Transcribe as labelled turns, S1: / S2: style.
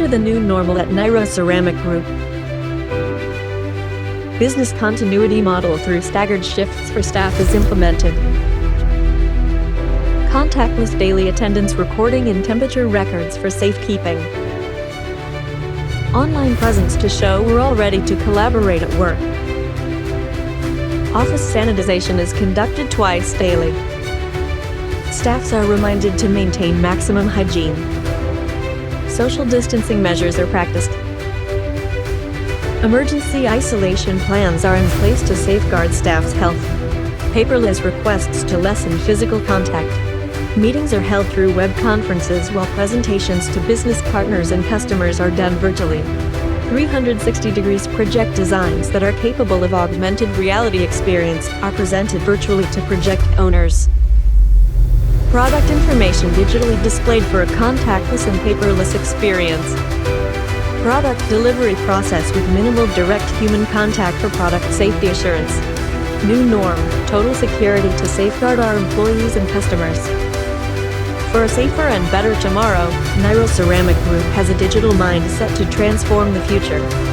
S1: Enter the new normal at Niro Ceramic Group. Business continuity model through staggered shifts for staff is implemented. Contactless daily attendance recording and temperature records for safekeeping. Online presence to show we're all ready to collaborate at work. Office sanitization is conducted twice daily. Staffs are reminded to maintain maximum hygiene. Social distancing measures are practiced. Emergency isolation plans are in place to safeguard staff's health. Paperless requests to lessen physical contact. Meetings are held through web conferences while presentations to business partners and customers are done virtually. 360 degrees project designs that are capable of augmented reality experience are presented virtually to project owners. Product information digitally displayed for a contactless and paperless experience. Product delivery process with minimal direct human contact for product safety assurance. New norm, total security to safeguard our employees and customers. For a safer and better tomorrow, Niro Ceramic Group has a digital mind set to transform the future.